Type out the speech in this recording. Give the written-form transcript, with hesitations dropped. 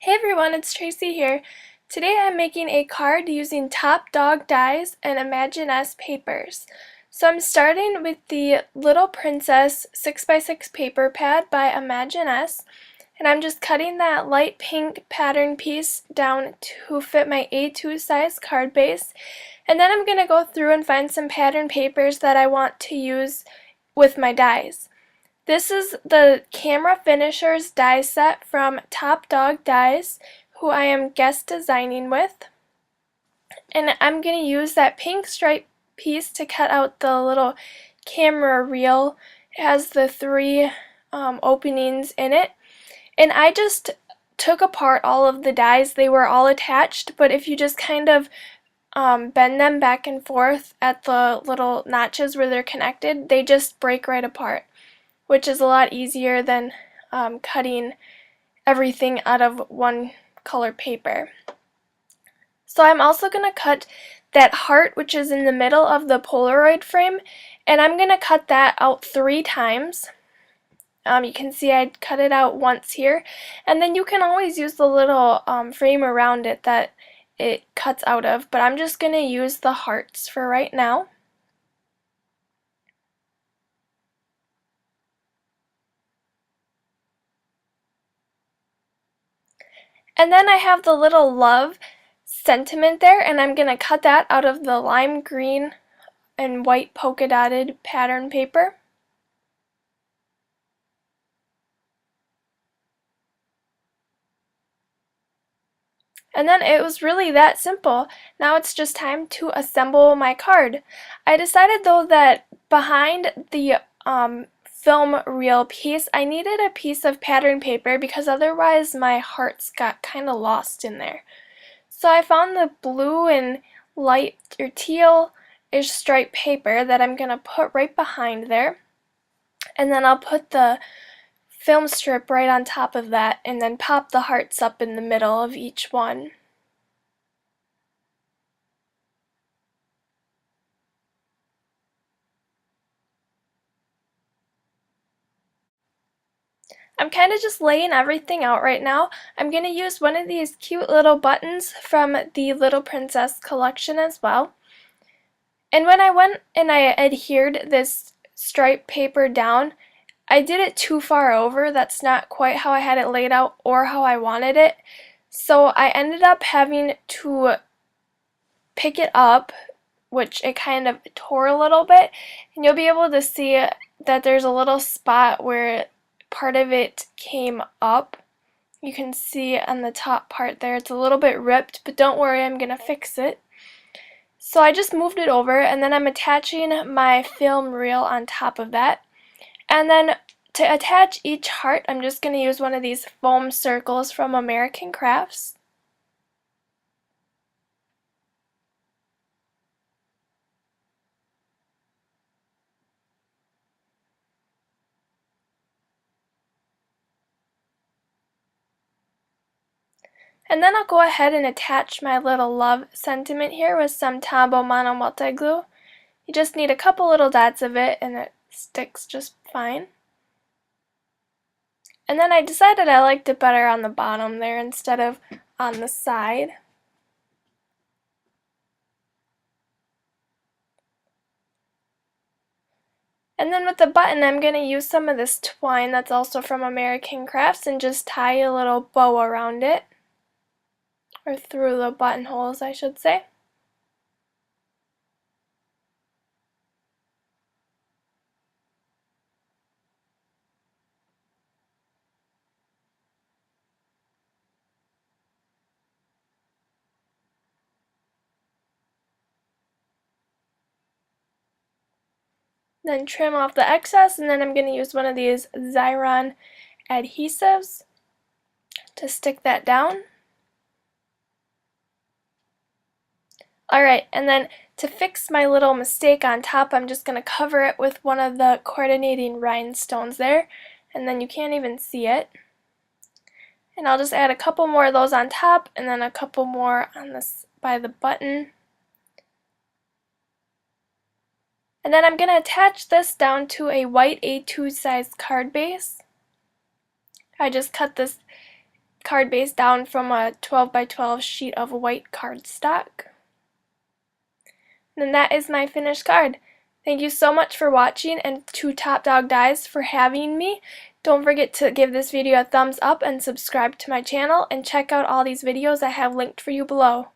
Hey everyone, it's Tracy here. Today I'm making a card using Top Dog dies and Imaginisce papers. So I'm starting with the Little Princess 6x6 paper pad by Imaginisce, and I'm just cutting that light pink pattern piece down to fit my A2 size card base, and then I'm going to go through and find some pattern papers that I want to use with my dies. This is the Camera Finishers die set from Top Dog Dies, who I am guest designing with. And I'm going to use that pink stripe piece to cut out the little camera reel. It has the three openings in it. And I just took apart all of the dies. They were all attached, but if you just kind of bend them back and forth at the little notches where they're connected, they just break right apart, which is a lot easier than cutting everything out of one color paper. So I'm also going to cut that heart, which is in the middle of the Polaroid frame, and I'm going to cut that out 3 times. You can see I cut it out once here, and then you can always use the little frame around it that it cuts out of, but I'm just going to use the hearts for right now. And then I have the little love sentiment there, and I'm going to cut that out of the lime green and white polka dotted pattern paper. And then it was really that simple. Now it's just time to assemble my card. I decided though that behind the film reel piece, I needed a piece of pattern paper because otherwise my hearts got kind of lost in there. So I found the blue and light or teal-ish striped paper that I'm going to put right behind there. And then I'll put the film strip right on top of that and then pop the hearts up in the middle of each one. I'm kind of just laying everything out right now. I'm going to use one of these cute little buttons from the Little Princess collection as well. And when I went and I adhered this striped paper down, I did it too far over. That's not quite how I had it laid out or how I wanted it. So I ended up having to pick it up, which it kind of tore a little bit. And you'll be able to see that there's a little spot where part of it came up. You can see on the top part there, it's a little bit ripped, but don't worry, I'm going to fix it. So I just moved it over, and then I'm attaching my film reel on top of that. And then to attach each heart, I'm just going to use one of these foam circles from American Crafts. And then I'll go ahead and attach my little love sentiment here with some Tombow Mono Multi Glue. You just need a couple little dots of it and it sticks just fine. And then I decided I liked it better on the bottom there instead of on the side. And then with the button, I'm going to use some of this twine that's also from American Crafts and just tie a little bow around it. Or through the buttonholes, I should say. Then trim off the excess, and then I'm going to use one of these Xyron adhesives to stick that down. Alright, and then to fix my little mistake on top, I'm just going to cover it with one of the coordinating rhinestones there, and then you can't even see it. And I'll just add a couple more of those on top, and then a couple more on this by the button. And then I'm going to attach this down to a white A2 size card base. I just cut this card base down from a 12 by 12 sheet of white cardstock. And that is my finished card. Thank you so much for watching, and to Top Dog Dies for having me. Don't forget to give this video a thumbs up and subscribe to my channel, and check out all these videos I have linked for you below.